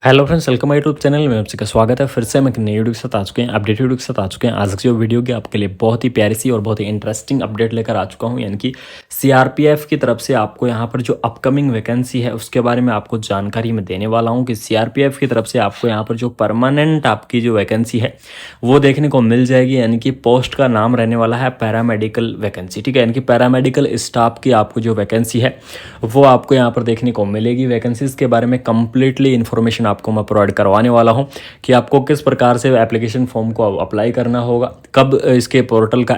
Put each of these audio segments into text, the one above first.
Hello friends, welcome my YouTube channel में आपका स्वागत है। फिर से हम एक नई वीडियो के साथ आ चुके हैं, अपडेट वीडियो के साथ आ चुके हैं। आज की जो वीडियो की आपके लिए बहुत ही प्यारी सी और बहुत ही इंटरेस्टिंग अपडेट लेकर आ चुका हूं, यानी कि सीआरपीएफ की तरफ से आपको यहां पर जो अपकमिंग वैकेंसी है उसके बारे में आपको जानकारी मैं देने वाला हूं कि सीआरपीएफ की तरफ से आपको यहां पर जो परमानेंट आपकी जो वैकेंसी है वो देखने को मिल जाएगी। यानी कि पोस्ट का नाम रहने वाला है पैरामेडिकल वैकेंसी, ठीक है। यानी कि पैरामेडिकल स्टाफ की आपको जो वैकेंसी है वो आपको यहाँ पर देखने को मिलेगी। वैकेंसीज के बारे में कंप्लीटली इन्फॉर्मेशन आपको मैं प्रोवाइड करवाने वाला हूँ कि आपको किस प्रकार से एप्लीकेशन फॉर्म को अप्लाई करना होगा, कब इसके पोर्टल का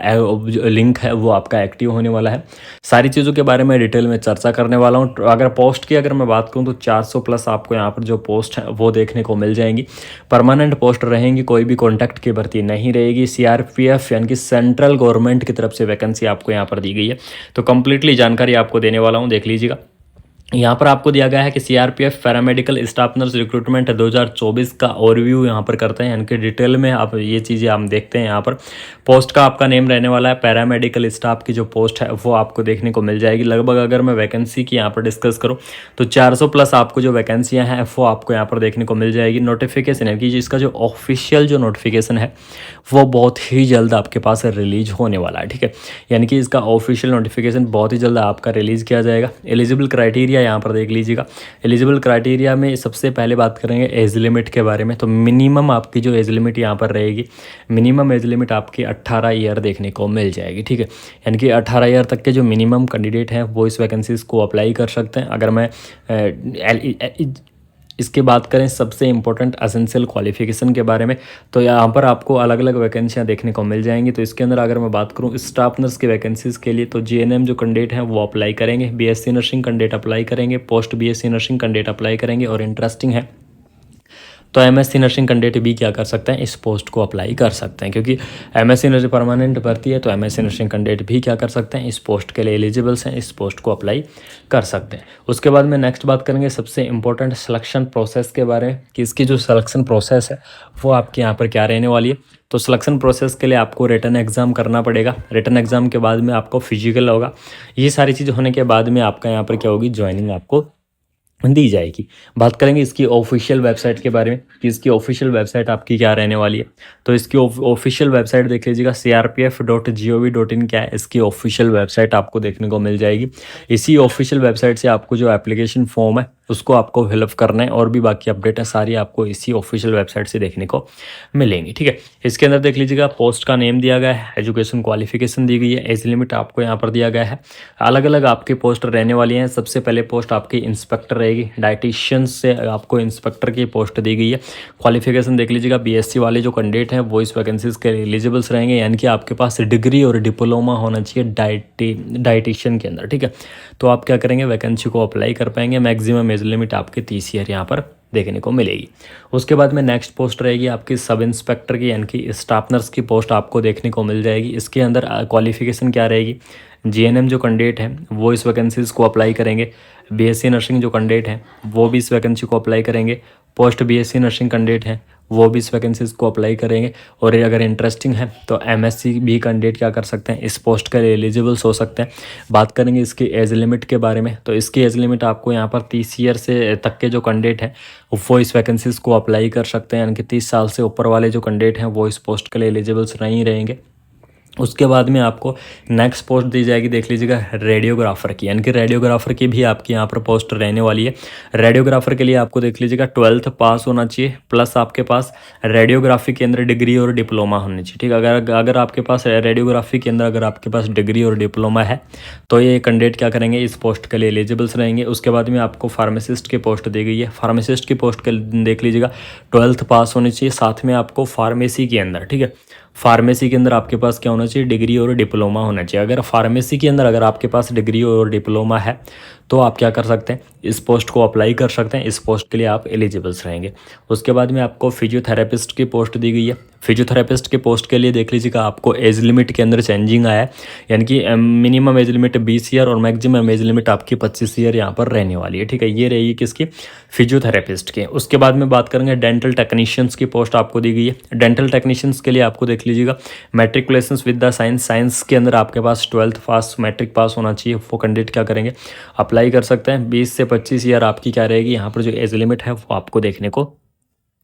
लिंक है वो आपका एक्टिव होने वाला है। सारी चीज़ों के बारे में डिटेल में चर्चा करने वाला हूँ। अगर पोस्ट की मैं बात करूँ तो 400 प्लस आपको यहाँ पर जो पोस्ट है वो देखने को मिल जाएंगी। परमानेंट पोस्ट रहेंगी, कोई भी कॉन्ट्रैक्ट की भर्ती नहीं रहेगी। सीआरपीएफ यानी कि सेंट्रल गवर्नमेंट की तरफ से वैकेंसी आपको यहाँ पर दी गई है, तो कंप्लीटली जानकारी आपको देने वाला हूँ, देख लीजिएगा। यहाँ पर आपको दिया गया है कि CRPF paramedical staff nurse recruitment 2024 का ओवरव्यू यहाँ पर करते हैं, यानी कि डिटेल में आप ये चीज़ें हम देखते हैं। यहाँ पर पोस्ट का आपका नेम रहने वाला है, पैरामेडिकल स्टाफ की जो पोस्ट है वो आपको देखने को मिल जाएगी। लगभग अगर मैं वैकेंसी की यहाँ पर डिस्कस करूँ तो 400 प्लस आपको जो वैकेंसियाँ हैं वो आपको यहाँ पर देखने को मिल जाएगी। नोटिफिकेशन है कि इसका जो ऑफिशियल जो नोटिफिकेशन है वो बहुत ही जल्द आपके पास रिलीज होने वाला है, ठीक है। यानी कि इसका ऑफिशियल नोटिफिकेशन बहुत ही जल्द आपका रिलीज़ किया जाएगा। एलिजिबल क्राइटेरिया यहाँ पर देख लीजिएगा। एलिजिबल क्राइटेरिया में सबसे पहले बात करेंगे एज लिमिट के बारे में। तो मिनिमम आपकी जो एज लिमिट यहाँ पर रहेगी, मिनिमम एज लिमिट आपकी 18 ईयर देखने को मिल जाएगी, ठीक है। यानी कि 18 ईयर तक के जो मिनिमम कैंडिडेट हैं वो इस वैकेंसीज को अप्लाई कर सकते हैं। अगर मैं इसके बात करें सबसे इंपॉर्टेंट एसेंशियल क्वालिफिकेशन के बारे में, तो यहाँ पर आपको अलग अलग वैकेंसियाँ देखने को मिल जाएंगी। तो इसके अंदर अगर मैं बात करूँ स्टाफ नर्स की वैकेंसीज़ के लिए, तो जीएनएम जो कैंडिडेट हैं वो अप्लाई करेंगे, बीएससी नर्सिंग कैंडिडेट अप्लाई करेंगे, post BSc nursing candidate apply करेंगे, और इंटरेस्टिंग है तो एमएससी नर्सिंग कैंडिडेट भी क्या कर सकते हैं, इस पोस्ट को अप्लाई कर सकते हैं। क्योंकि एमएससी नर्सिंग परमानेंट भर्ती है, तो एमएससी नर्सिंग कैंडिडेट भी क्या कर सकते हैं, इस पोस्ट के लिए एलिजिबल्स हैं, इस पोस्ट को अप्लाई कर सकते हैं। उसके बाद में नेक्स्ट बात करेंगे सबसे इंपॉर्टेंट सिलेक्शन प्रोसेस के बारे में कि इसकी जो सिलेक्शन प्रोसेस है वो आपके यहाँ पर क्या रहने वाली है। तो सिलेक्शन प्रोसेस के लिए आपको रिटन एग्जाम करना पड़ेगा। रिटन एग्जाम के बाद में आपको फिजिकल होगा। ये सारी चीज़ होने के बाद में आपका यहाँ पर क्या होगी, ज्वाइनिंग आपको दी जाएगी। बात करेंगे इसकी ऑफिशियल वेबसाइट के बारे में कि इसकी ऑफिशियल वेबसाइट आपकी क्या रहने वाली है। तो इसकी ऑफिशियल वेबसाइट देख लीजिएगा, crpf.gov.in क्या है, इसकी ऑफिशियल वेबसाइट आपको देखने को मिल जाएगी। इसी ऑफिशियल वेबसाइट से आपको जो एप्लीकेशन फॉर्म है उसको आपको फिलअप करना है, और भी बाकी अपडेट है सारी आपको इसी ऑफिशियल वेबसाइट से देखने को मिलेंगी, ठीक है। इसके अंदर देख लीजिएगा पोस्ट का नेम दिया गया है, एजुकेशन क्वालिफिकेशन दी गई है, एज लिमिट आपको यहाँ पर दिया गया है। अलग अलग आपकी पोस्ट रहने वाली हैं। सबसे पहले पोस्ट आपकी इंस्पेक्टर रहेगी, डाइटिशियन से आपको इंस्पेक्टर की पोस्ट दी गई है। क्वालिफिकेशन देख लीजिएगा, बीएससी वाले जो कैंडिडेट हैं वो इस वैकेंसीज के एलिजिबल्स रहेंगे, यानी कि आपके पास डिग्री और डिप्लोमा होना चाहिए डाइटिशियन के अंदर, ठीक है। तो आप क्या करेंगे, वैकेंसी को अप्लाई कर पाएंगे। मैक्सिमम एज लिमिट आपकी 30 ईयर यहाँ पर देखने को मिलेगी। उसके बाद में नेक्स्ट पोस्ट रहेगी आपकी सब इंस्पेक्टर की, यानी कि स्टाफ नर्स की पोस्ट आपको देखने को मिल जाएगी। इसके अंदर क्वालिफिकेशन क्या रहेगी, जीएनएम जो कैंडिडेट हैं वो इस वैकेंसीज को अप्लाई करेंगे। बीएससी नर्सिंग जो कैंडिडेट हैं वो भी इस वैकेंसी को अप्लाई करेंगे। पोस्ट बीएससी नर्सिंग कैंडिडेट हैं वो भी इस वैकेंसीज को अप्लाई करेंगे। और अगर इंटरेस्टिंग है तो एमएससी भी कैंडिडेट क्या कर सकते हैं, इस पोस्ट के लिए एलिजिबल्स हो सकते हैं। बात करेंगे इसकी एज लिमिट के बारे में, तो इसकी एज लिमिट आपको यहाँ पर 30 ईयर से तक के जो कैंडिडेट हैं वो इस वैकेंसीज को अप्लाई कर सकते हैं, यानी कि 30 साल से ऊपर वाले जो कैंडिडेट हैं वो इस पोस्ट के लिए एलिजिबल्स नहीं रहेंगे। उसके बाद में आपको नेक्स्ट पोस्ट दी जाएगी, देख लीजिएगा रेडियोग्राफर की, यानी कि रेडियोग्राफर की भी आपकी यहाँ पर पोस्ट रहने वाली है। रेडियोग्राफर के लिए आपको देख लीजिएगा 12th पास होना चाहिए, प्लस आपके पास रेडियोग्राफी के अंदर डिग्री और डिप्लोमा होनी चाहिए, ठीक है। अगर आपके पास रेडियोग्राफी के अंदर अगर आपके पास डिग्री और डिप्लोमा है तो ये कैंडिडेट क्या करेंगे, इस पोस्ट के लिए एलिजिबल्स रहेंगे। उसके बाद में आपको फार्मासिस्ट की पोस्ट दी गई है। फार्मासिस्ट की पोस्ट के देख लीजिएगा 12th पास होनी चाहिए, साथ में आपको फार्मेसी के अंदर, ठीक है, फार्मेसी के अंदर आपके पास क्या होना चाहिए, डिग्री और डिप्लोमा होना चाहिए। अगर फार्मेसी के अंदर अगर आपके पास डिग्री और डिप्लोमा है तो आप क्या कर सकते हैं, इस पोस्ट को अप्लाई कर सकते हैं। इस पोस्ट के लिए आप एलिजिबल्स रहेंगे। उसके बाद में आपको फिजियोथेरेपिस्ट की पोस्ट दी गई है। फिजियोथेरेपिस्ट के पोस्ट के लिए देख लीजिएगा आपको एज लिमिट के अंदर चेंजिंग आया है, यानी कि मिनिमम एज लिमिट 20 ईयर और मैक्सिमम एज लिमिट आपकी 25 ईयर यहाँ पर रहने वाली है, ठीक है। ये रहेगी किसकी, फिजियोथेरेपिस्ट के। उसके बाद में बात करेंगे डेंटल टेक्नीशियंस की पोस्ट आपको दी गई है। डेंटल टेक्नीशियंस के लिए आपको देख लीजिएगा मैट्रिकुलेशंस विद द साइंस के अंदर आपके पास 12th पास मैट्रिक पास होना चाहिए। वो कैंडिडेट क्या करेंगे, अप्लाई कर सकते हैं। 20 से 25 ईयर आपकी क्या रहेगी, यहाँ पर जो एज लिमिट है वो आपको देखने को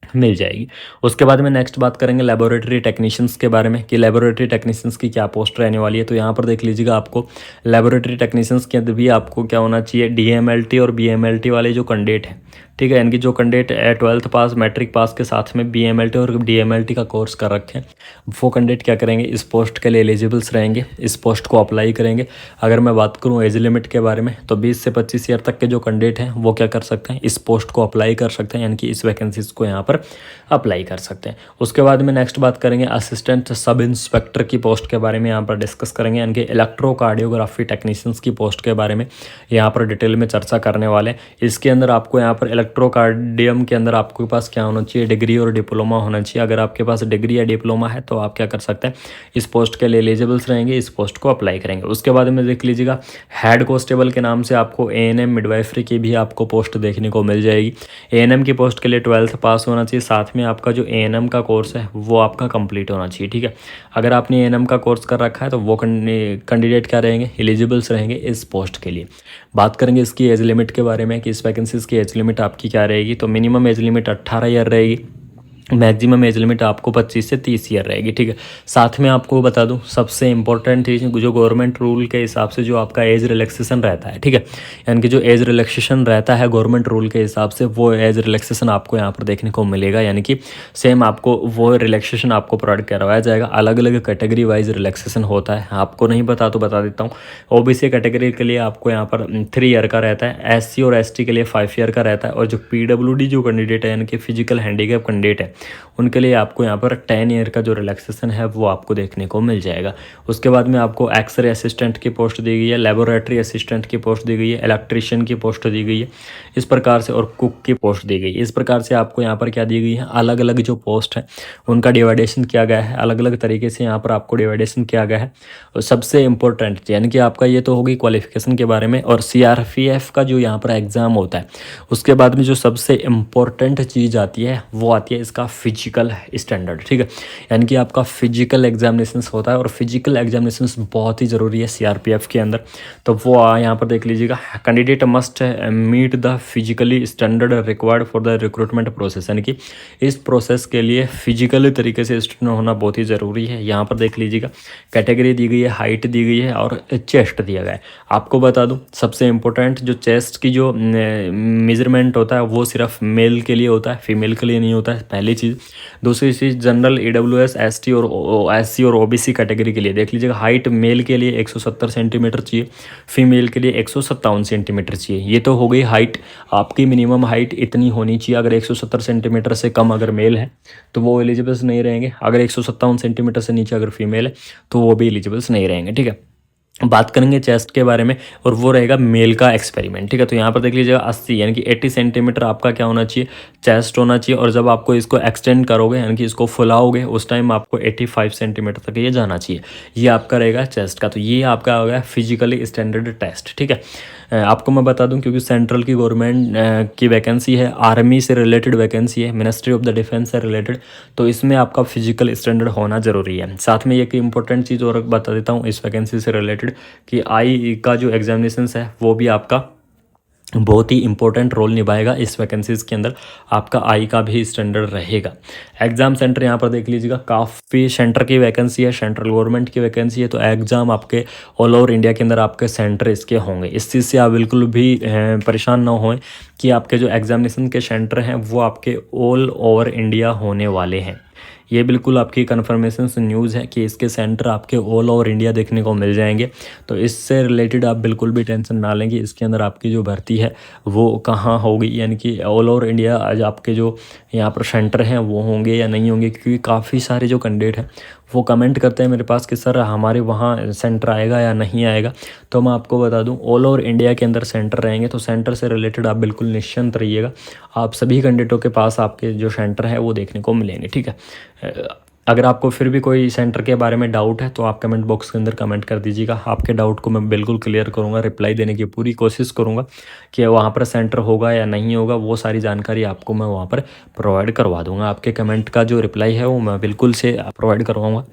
मिल जाएगी। उसके बाद में नेक्स्ट बात करेंगे लेबोरेटरी टेक्नीशियंस के बारे में कि लेबोरेटरी टेक्नीशियंस की क्या पोस्ट रहने वाली है। तो यहाँ पर देख लीजिएगा, आपको लेबोरेटरी टेक्नीशियंस के अंदर भी आपको क्या होना चाहिए, डीएमएलटी और बीएमएलटी वाले जो कैंडिडेट हैं, ठीक है, इनकी जो कैंडिडेट 12th पास मैट्रिक पास के साथ में बीएमएलटी और डीएमएलटी का कोर्स कर रखे हैं, वो कैंडिडेट क्या करेंगे, इस पोस्ट के लिए एलिजिबल्स रहेंगे, इस पोस्ट को अप्लाई करेंगे। अगर मैं बात करूँ एज लिमिट के बारे में, तो 20 से 25 ईयर तक के जो कैंडिडेट हैं वो क्या कर सकते हैं, इस पोस्ट को अप्लाई कर सकते हैं, यानी कि इस वैकेंसीज को यहाँ पर अप्लाई कर सकते हैं। उसके बाद में नेक्स्ट बात करेंगे असिस्टेंट सब इंस्पेक्टर की पोस्ट के बारे में यहाँ पर डिस्कस करेंगे, यानी कि इलेक्ट्रोकार्डियोग्राफी टेक्नीशियंस की पोस्ट के बारे में यहाँ पर डिटेल में चर्चा करने वाले हैं। इसके अंदर आपको यहाँ पर इलेक्ट्रोकार्डियम के अंदर आपके पास क्या होना चाहिए, डिग्री और डिप्लोमा होना चाहिए। अगर आपके पास डिग्री या डिप्लोमा है तो आप क्या कर सकते हैं, इस पोस्ट के लिए एलिजिबल्स रहेंगे, इस पोस्ट को अप्लाई करेंगे। उसके बाद में देख लीजिएगा हेड कांस्टेबल के नाम से आपको एएनएम मिडवाइफरी की भी आपको पोस्ट देखने को मिल जाएगी। एएनएम की पोस्ट के लिए 12th पास होना चाहिए, साथ में आपका जो एएनएम का कोर्स है वो आपका कंप्लीट होना चाहिए, ठीक है। अगर आपने एएनएम का कोर्स कर रखा है तो वो कैंडिडेट क्या रहेंगे, एलिजिबल्स रहेंगे इस पोस्ट के लिए। बात करेंगे इसकी एज लिमिट के बारे में कि इस वैकेंसीज की एज लिमिट आपकी क्या रहेगी। तो मिनिमम एज लिमिट 18 ईयर रहेगी, मैक्सिमम एज लिमिट आपको 25 से 30 ईयर रहेगी, ठीक है। साथ में आपको बता दूं सबसे इंपॉर्टेंट चीज़, जो गवर्नमेंट रूल के हिसाब से जो आपका एज रिलैक्सेशन रहता है, ठीक है, यानी कि जो एज रिलैक्सेशन रहता है गवर्नमेंट रूल के हिसाब से, वो एज रिलैक्सेशन आपको यहाँ पर देखने को मिलेगा, यानी कि सेम आपको वो रिलैक्सेशन आपको प्रोवाइड करवाया जाएगा। अलग अलग कैटेगरी वाइज रिलैक्सेशन होता है, आपको नहीं पता तो बता देता हूँ। ओबीसी कैटेगरी के लिए आपको यहाँ पर 3 ईयर का रहता है, एससी और एसटी के लिए 5 ईयर का रहता है, और जो पीडब्ल्यूडी जो कैंडिडेट है यानी कि फिजिकल हैंडीकैप कैंडिडेट है उनके लिए आपको यहाँ पर 10 ईयर का जो रिलैक्सेशन है वो आपको देखने को मिल जाएगा। उसके बाद में आपको एक्सरे असिस्टेंट की पोस्ट दी गई है, लेबोरेटरी असिस्टेंट की पोस्ट दी गई है, इलेक्ट्रीशियन की पोस्ट दी गई है, इस प्रकार से, और कुक की पोस्ट दी गई है। इस प्रकार से आपको यहाँ पर क्या दी गई है, अलग अलग जो पोस्ट है उनका डिवाइडेशन किया गया है, अलग अलग तरीके से यहाँ पर आपको डिवाइडेशन किया गया है। और सबसे इम्पोर्टेंट यानी कि आपका ये तो होगी क्वालिफिकेशन के बारे में, और सीआरपीएफ का जो यहाँ पर एग्ज़ाम होता है उसके बाद में जो सबसे इम्पोर्टेंट चीज़ आती है वो आती है इसका फिजिकल स्टैंडर्ड, ठीक है, यानी कि आपका फिजिकल एग्जामिनेशंस होता है, और फिजिकल एग्जामिनेशंस बहुत ही ज़रूरी है सीआरपीएफ के अंदर। तो वो यहाँ पर देख लीजिएगा, candidate must meet the physically standard required for the recruitment process, यानी कि इस प्रोसेस के लिए फिजिकली तरीके से स्टैंडर्ड होना बहुत ही ज़रूरी है। यहाँ पर देख लीजिएगा कैटेगरी दी गई है, हाइट दी गई है और चेस्ट दिया गया है। आपको बता दूं सबसे इम्पोर्टेंट जो चेस्ट की जो मेजरमेंट होता है वो सिर्फ मेल के लिए होता है, फीमेल के लिए नहीं होता है, पहली चीज़। दूसरी चीज़ जनरल ईडब्ल्यूएस एसटी और एससी और ओबीसी कैटेगरी के लिए देख लीजिएगा, हाइट मेल के लिए 170 सेंटीमीटर चाहिए, फीमेल के लिए 157 सेंटीमीटर चाहिए। ये तो हो गई हाइट, आपकी मिनिमम हाइट इतनी होनी चाहिए। अगर 170 सेंटीमीटर से कम अगर मेल है तो वो एलिजिबल्स नहीं रहेंगे, अगर 157 सेंटीमीटर से नीचे अगर फीमेल है तो वो भी एलिजिबल्स नहीं रहेंगे, ठीक है। बात करेंगे चेस्ट के बारे में, और वो रहेगा मेल का एक्सपेरिमेंट, ठीक है। तो यहाँ पर देख लीजिएगा 80 यानी कि 80 सेंटीमीटर आपका क्या होना चाहिए, चेस्ट होना चाहिए, और जब आपको इसको एक्सटेंड करोगे यानी कि इसको फुलाओगे उस टाइम आपको 85 सेंटीमीटर तक ये जाना चाहिए। ये आपका रहेगा चेस्ट का। तो ये आपका हो गया फिजिकली स्टैंडर्ड टेस्ट, ठीक है। आपको मैं बता दूं क्योंकि सेंट्रल की गवर्नमेंट की वैकेंसी है, आर्मी से रिलेटेड वैकेंसी है, मिनिस्ट्री ऑफ द डिफेंस से रिलेटेड, तो इसमें आपका फिजिकल स्टैंडर्ड होना ज़रूरी है। साथ में एक इंपॉर्टेंट चीज़ और बता देता हूँ इस वैकेंसी से रिलेटेड कि आई का जो एग्जामिनेशन है वो भी आपका बहुत ही इंपॉर्टेंट रोल निभाएगा इस वैकेंसीज़ के अंदर, आपका आई का भी स्टैंडर्ड रहेगा। एग्ज़ाम सेंटर यहाँ पर देख लीजिएगा, काफ़ी सेंटर की वैकेंसी है, सेंट्रल गवर्नमेंट की वैकेंसी है, तो एग्ज़ाम आपके ऑल ओवर इंडिया के अंदर आपके सेंटर इसके होंगे। इस चीज़ से आप बिल्कुल भी परेशान ना होएं कि आपके जो एग्जामिनेशन के सेंटर हैं वो आपके ऑल ओवर इंडिया होने वाले हैं। ये बिल्कुल आपकी कन्फर्मेशन न्यूज़ है कि इसके सेंटर आपके ऑल ओवर इंडिया देखने को मिल जाएंगे। तो इससे रिलेटेड आप बिल्कुल भी टेंशन ना लेंगे, इसके अंदर आपकी जो भर्ती है वो कहाँ होगी, यानी कि ऑल ओवर इंडिया आज आपके जो यहाँ पर सेंटर हैं वो होंगे या नहीं होंगे, क्योंकि काफ़ी सारे जो कैंडिडेट हैं वो कमेंट करते हैं मेरे पास कि सर हमारे वहाँ सेंटर आएगा या नहीं आएगा। तो मैं आपको बता दूं ऑल ओवर इंडिया के अंदर सेंटर रहेंगे, तो सेंटर से रिलेटेड आप बिल्कुल निश्चिंत रहिएगा, आप सभी कैंडिडेटों के पास आपके जो सेंटर है वो देखने को मिलेंगे, ठीक है। अगर आपको फिर भी कोई सेंटर के बारे में डाउट है तो आप कमेंट बॉक्स के अंदर कमेंट कर दीजिएगा, आपके डाउट को मैं बिल्कुल क्लियर करूँगा, रिप्लाई देने की पूरी कोशिश करूँगा कि वहाँ पर सेंटर होगा या नहीं होगा, वो सारी जानकारी आपको मैं वहाँ पर प्रोवाइड करवा दूँगा। आपके कमेंट का जो रिप्लाई है वो मैं बिल्कुल से प्रोवाइड करवाऊँगा।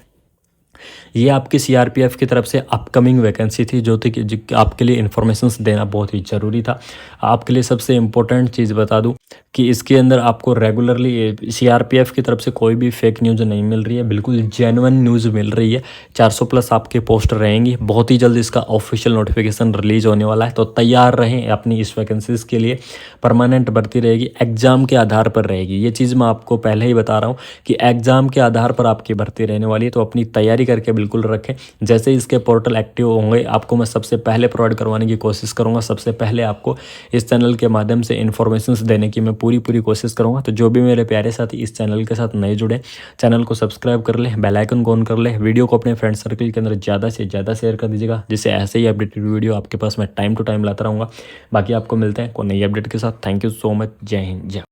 ये आपकी सीआरपीएफ की तरफ से अपकमिंग वैकेंसी थी जो थी कि आपके लिए इन्फॉर्मेशंस देना बहुत ही ज़रूरी था। आपके लिए सबसे इम्पोर्टेंट चीज़ बता दूं कि इसके अंदर आपको रेगुलरली सीआरपीएफ की तरफ से कोई भी फेक न्यूज़ नहीं मिल रही है, बिल्कुल जेन्युइन न्यूज़ मिल रही है। 400 प्लस आपके पोस्ट रहेंगी, बहुत ही जल्द इसका ऑफिशियल नोटिफिकेशन रिलीज होने वाला है, तो तैयार रहें अपनी इस वैकेंसीज़ के लिए। परमानेंट भर्ती रहेगी, एग्ज़ाम के आधार पर रहेगी, ये चीज़ मैं आपको पहले ही बता रहा हूँ कि एग्ज़ाम के आधार पर आपकी भर्ती रहने वाली है, तो अपनी तैयारी करके बिल्कुल रखें। जैसे इसके पोर्टल एक्टिव होंगे आपको मैं सबसे पहले प्रोवाइड करवाने की कोशिश करूँगा, सबसे पहले आपको इस चैनल के माध्यम से इन्फॉर्मेशंस देने की मैं पूरी कोशिश करूँगा। तो जो भी मेरे प्यारे साथी इस चैनल के साथ नए जुड़े, चैनल को सब्सक्राइब कर ले, बेल आइकन को ऑन कर ले, वीडियो को अपने फ्रेंड सर्कल के अंदर ज़्यादा से ज़्यादा शेयर कर दीजिएगा, जिससे ऐसे ही अपडेटेड वीडियो आपके पास मैं टाइम टू टाइम लाता रहूँगा। बाकी आपको मिलते हैं कोई नई अपडेट के साथ। Thank you so much. जय हिंद, जय